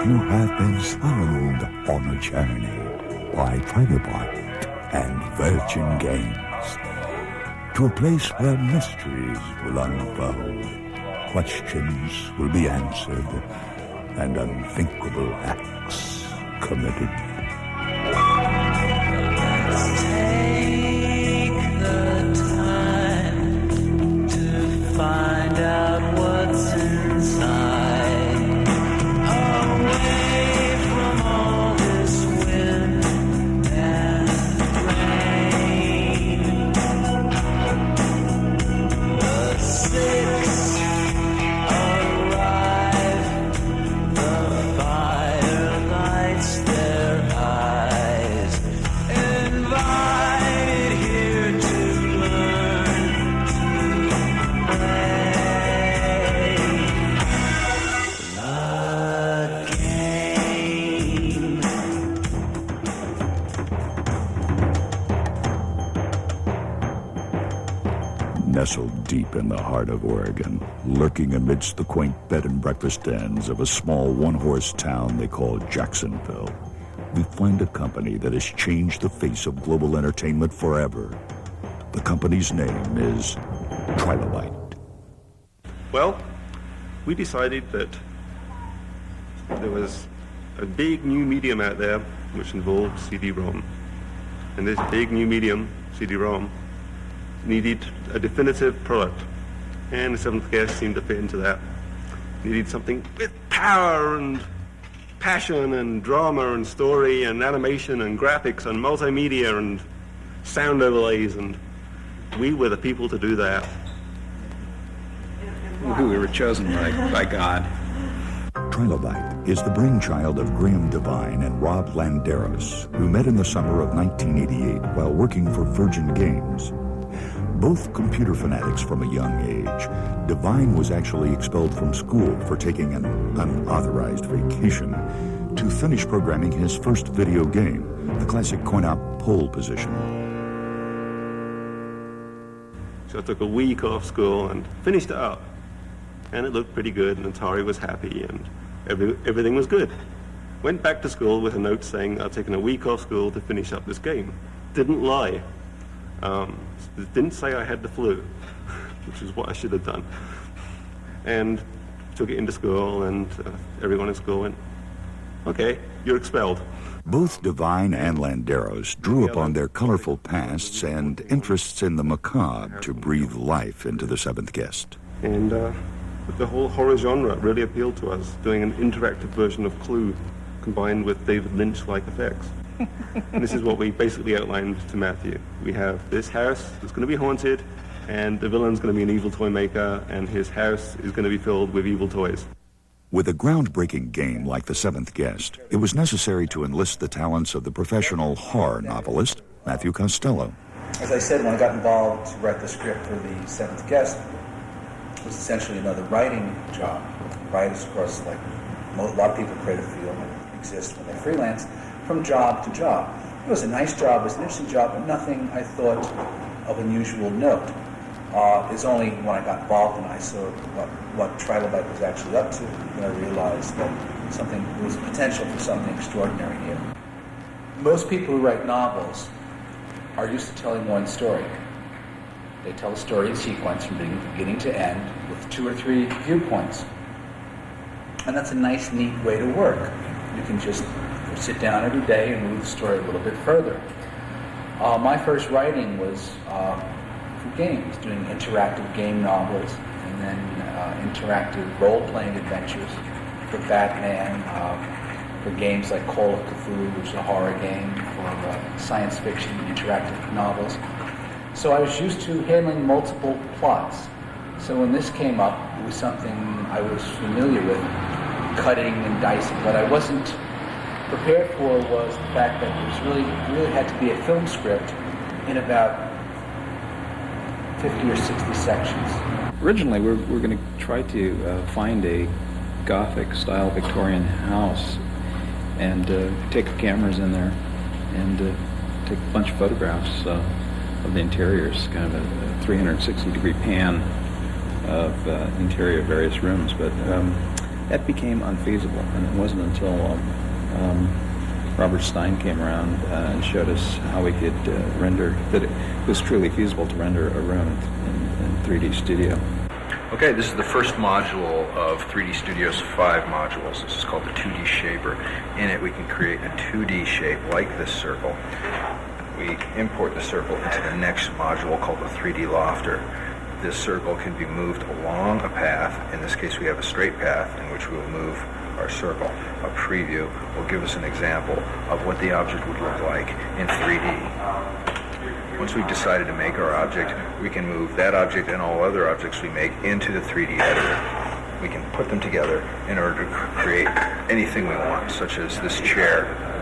You have been summoned on a journey by Trilobite and Virgin Games to a place where mysteries will unfold, questions will be answered, and unthinkable acts committed. Let's take the time to find out what's inside. Away from all this wind and rain. The six arrive. The fire lights their eyes. Invited here to learn to play the game. Nestled deep in the heart of Oregon, lurking amidst the quaint bed and breakfast dens of a small one-horse town they call Jacksonville, we find a company that has changed the face of global entertainment forever. The company's name is Trilobite. Well, we decided that there was a big new medium out there which involved CD-ROM. And this big new medium, CD-ROM, needed a definitive product. And the Seventh Guest seemed to fit into that. Needed something with power and passion and drama and story and animation and graphics and multimedia and sound overlays, and we were the people to do that. We were chosen by God. Trilobite is the brainchild of Graham Devine and Rob Landeros, who met in the summer of 1988 while working for Virgin Games. Both computer fanatics from a young age, Devine was actually expelled from school for taking an unauthorized vacation to finish programming his first video game, the classic coin-op pole position. So I took a week off school and finished it up. And it looked pretty good, and Atari was happy, and everything was good. Went back to school with a note saying I'd taken a week off school to finish up this game. Didn't lie. Didn't say I had the flu, which is what I should have done. And took it into school, and everyone in school went, okay, you're expelled. Both Devine and Landeros drew upon their colorful pasts and interests in the macabre to breathe life into the Seventh Guest. And the whole horror genre really appealed to us, doing an interactive version of Clue combined with David Lynch-like effects. And this is what we basically outlined to Matthew. We have this house that's going to be haunted, and the villain's going to be an evil toy maker, and his house is going to be filled with evil toys. With a groundbreaking game like The Seventh Guest, it was necessary to enlist the talents of the professional horror novelist, Matthew Costello. As I said, when I got involved to write the script for The Seventh Guest, it was essentially another writing job. Writers, of course, like a lot of people in creative field exist when they freelance, from job to job. It was a nice job, it was an interesting job, but nothing I thought of unusual note. It's only when I got involved and I saw what Trilobite was actually up to that I realized that there was potential for something extraordinary here. Most people who write novels are used to telling one story. They tell a story in sequence from beginning to end with 2 or 3 viewpoints. And that's a nice, neat way to work. You can just sit down every day and move the story a little bit further. My first writing was for games, doing interactive game novels, and then interactive role-playing adventures for Batman, for games like Call of Cthulhu, which is a horror game, for science fiction interactive novels. So I was used to handling multiple plots. So when this came up, it was something I was familiar with, cutting and dicing. What I wasn't prepared for was the fact that it really had to be a film script in about 50 or 60 sections. Originally, we're going to try to find a Gothic-style Victorian house and take the cameras in there and take a bunch of photographs of the interiors, kind of a 360-degree pan of interior of various rooms. But that became unfeasible, and it wasn't until Robert Stein came around and showed us how we could render, that it was truly feasible to render a room in 3D Studio. Okay, this is the first module of 3D Studio's 5 modules. This is called the 2D Shaper. In it, we can create a 2D shape like this circle. We import the circle into the next module called the 3D Lofter. This circle can be moved along a path. In this case, we have a straight path in which we will move our circle. A preview will give us an example of what the object would look like in 3D. Once we've decided to make our object, we can move that object and all other objects we make into the 3D editor. We can put them together in order to create anything we want, such as this chair.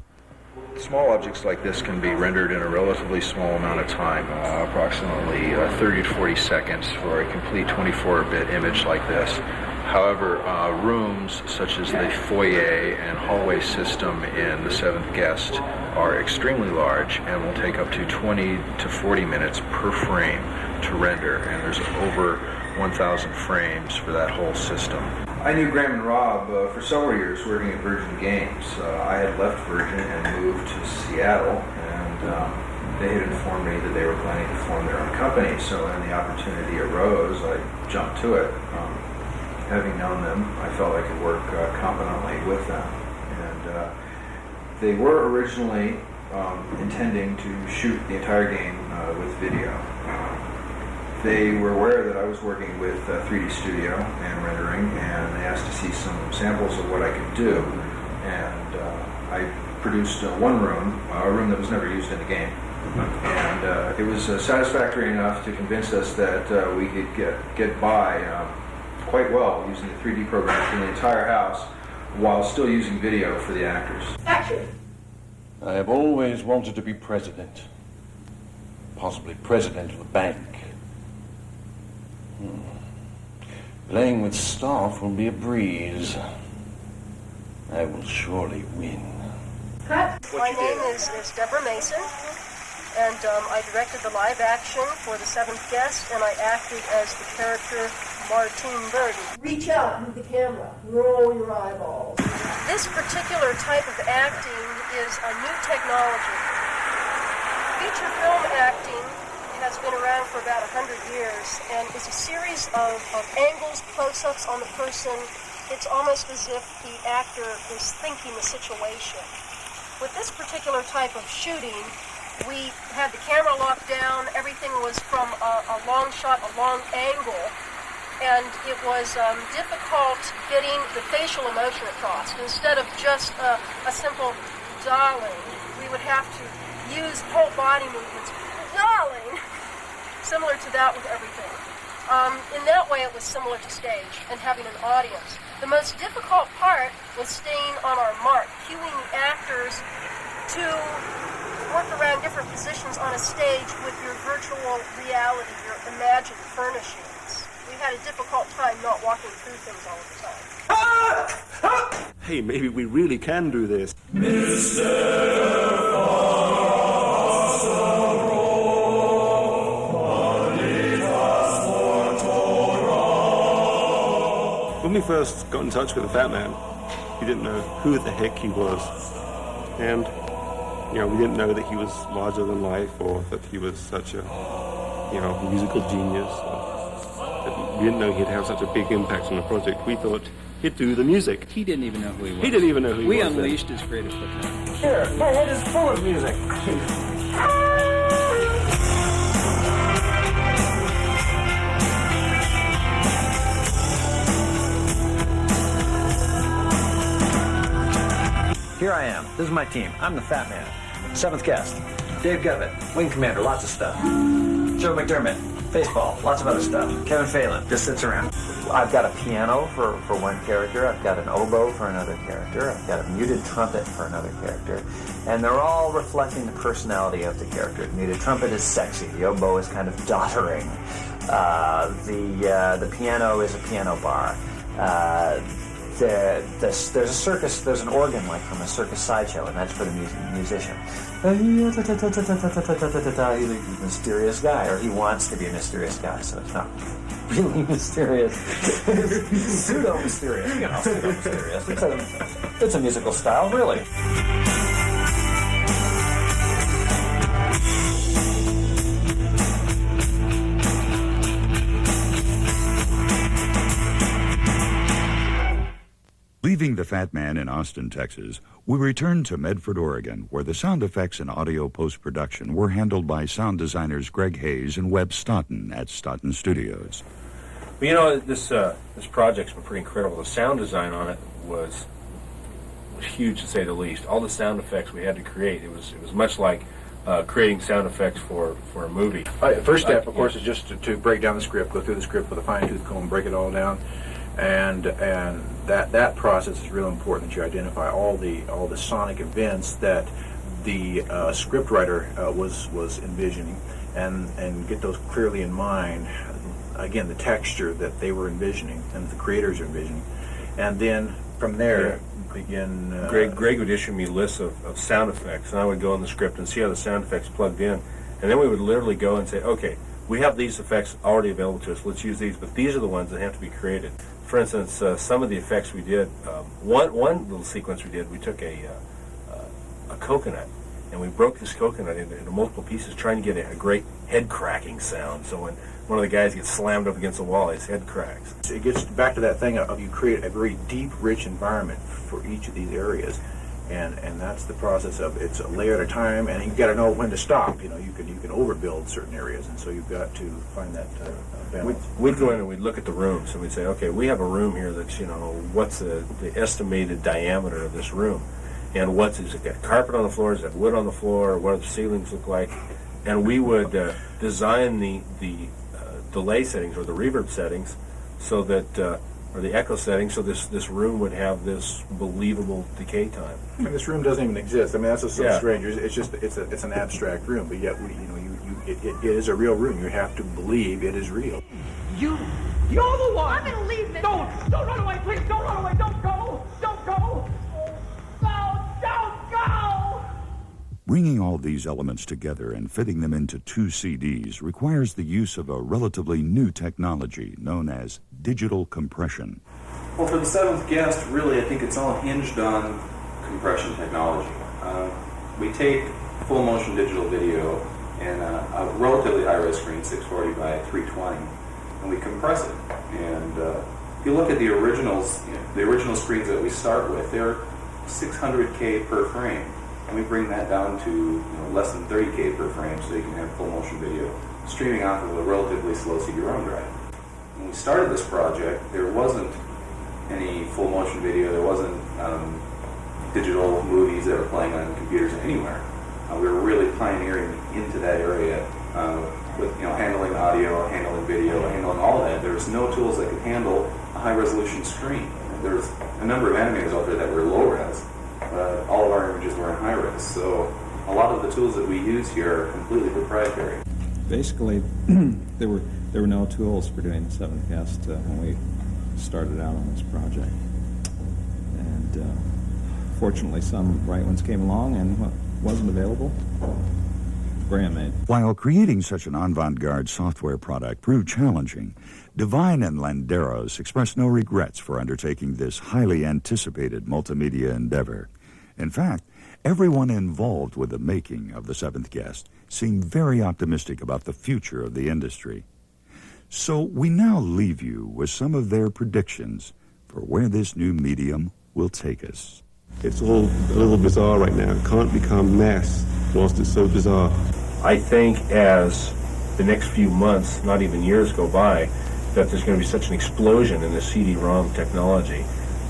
Small objects like this can be rendered in a relatively small amount of time, approximately 30 to 40 seconds for a complete 24-bit image like this. However, rooms such as the foyer and hallway system in the 7th Guest are extremely large and will take up to 20 to 40 minutes per frame to render, and there's over 1,000 frames for that whole system. I knew Graham and Rob for several years working at Virgin Games. I had left Virgin and moved to Seattle, and they had informed me that they were planning to form their own company, so when the opportunity arose, I jumped to it. Having known them, I felt I could work competently with them. And they were originally intending to shoot the entire game with video. They were aware that I was working with 3D Studio and rendering, and they asked to see some samples of what I could do. And I produced one room, a room that was never used in the game. And it was satisfactory enough to convince us that we could get by quite well using the 3D program for the entire house while still using video for the actors. Action! I have always wanted to be president. Possibly president of a bank. Playing with staff will be a breeze. I will surely win. Cut! My name is Deborah Mason, and I directed the live action for the 7th Guest, and I acted as the character Martine Burden. Reach out with the camera. Roll your eyeballs. This particular type of acting is a new technology. Feature film acting has been around for about 100 years and is a series of angles, close-ups on the person. It's almost as if the actor is thinking the situation. With this particular type of shooting, we had the camera locked down. Everything was from a long shot, a long angle. And it was difficult getting the facial emotion across. Instead of just a simple darling, we would have to use whole body movements. Darling! Similar to that with everything. In that way, it was similar to stage and having an audience. The most difficult part was staying on our mark, cueing the actors to work around different positions on a stage with your virtual reality, your imagined furnishings. We had a difficult time not walking through things all the time. Hey, maybe we really can do this. When we first got in touch with the Fat Man, we didn't know who the heck he was. And, we didn't know that he was larger than life or that he was such a, musical genius. We didn't know he'd have such a big impact on the project. We thought he'd do the music. He didn't even know who he was. He didn't even know who he was. We unleashed his creative potential. Here, my head is full of music. Here I am. This is my team. I'm the Fat Man. 7th Guest. Dave Govett, Wing Commander, lots of stuff. Joe McDermott, baseball, lots of other stuff. Kevin Phelan, just sits around. I've got a piano for one character. I've got an oboe for another character. I've got a muted trumpet for another character. And they're all reflecting the personality of the character. The muted trumpet is sexy. The oboe is kind of doddering. The piano is a piano bar. there's a circus, there's an organ like from a circus sideshow, and that's for the musician. He's a mysterious guy, or he wants to be a mysterious guy, so it's not really mysterious. It's pseudo-mysterious, pseudo-mysterious. It's a musical style, really. Leaving the Fat Man in Austin, Texas, we return to Medford, Oregon, where the sound effects and audio post-production were handled by sound designers Greg Hayes and Webb Stoughton at Stoughton Studios. Well, you know, this project's been pretty incredible. The sound design on it was huge, to say the least. All the sound effects we had to create, it was much like creating sound effects for a movie. First step, of course, is just to break down the script, go through the script with a fine-tooth comb, break it all down. And that process is real important, that you identify all the sonic events that the scriptwriter was envisioning, and get those clearly in mind. Again, the texture that they were envisioning and the creators are envisioning, and then from there begin. Greg would issue me lists of sound effects, and I would go in the script and see how the sound effects plugged in, and then we would literally go and say, okay, we have these effects already available to us. Let's use these, but these are the ones that have to be created. For instance, some of the effects we did, one little sequence we did, we took a coconut, and we broke this coconut into multiple pieces, trying to get a great head cracking sound. So when one of the guys gets slammed up against the wall, his head cracks. It gets back to that thing of you create a very deep, rich environment for each of these areas. And that's the process of it's a layer at a time, and you've got to know when to stop. You know, you can overbuild certain areas, and so you've got to find that balance. We'd go in and we'd look at the rooms, and we'd say, okay, we have a room here that's, you know, what's the estimated diameter of this room, and is it got carpet on the floor, is it wood on the floor, what do the ceilings look like, and we would design the delay settings or the reverb settings so that. Or the echo setting, so this room would have this believable decay time. I mean, this room doesn't even exist. I mean, that's just so strange. It's just it's an abstract room, but yet it is a real room. You have to believe it is real. You're the one. I'm gonna leave. Don't run away, please. Don't run away. Don't go. Don't go. No, don't go. Bringing all these elements together and fitting them into 2 CDs requires the use of a relatively new technology known as digital compression. Well, for the seventh guest, really, I think it's all hinged on compression technology. We take full motion digital video in a relatively high-res screen, 640 by 320, and we compress it. And if you look at the originals, the original screens that we start with, they're 600K per frame. And we bring that down to less than 30K per frame, so you can have full motion video streaming off of a relatively slow CD-ROM drive. When we started this project, there wasn't any full motion video, there wasn't digital movies that were playing on computers anywhere. We were really pioneering into that area with handling audio, handling video, handling all of that. There was no tools that could handle a high resolution screen. There's a number of animators out there that were low res. All of our images were in high res, so a lot of the tools that we use here are completely proprietary. Basically, there were no tools for doing the seventh guest when we started out on this project, and fortunately, some right ones came along, and what wasn't available, Graham made. While creating such an avant-garde software product proved challenging, Devine and Landeros expressed no regrets for undertaking this highly anticipated multimedia endeavor. In fact, everyone involved with the making of the seventh guest seemed very optimistic about the future of the industry. So we now leave you with some of their predictions for where this new medium will take us. It's all a little bizarre right now. It can't become mass whilst it's so bizarre. I think as the next few months, not even years, go by, that there's going to be such an explosion in the CD-ROM technology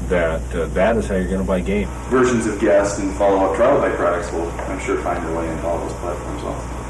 that that is how you're going to buy games. Versions of Guest and follow-up trial by products will, I'm sure, find their way into all those platforms also.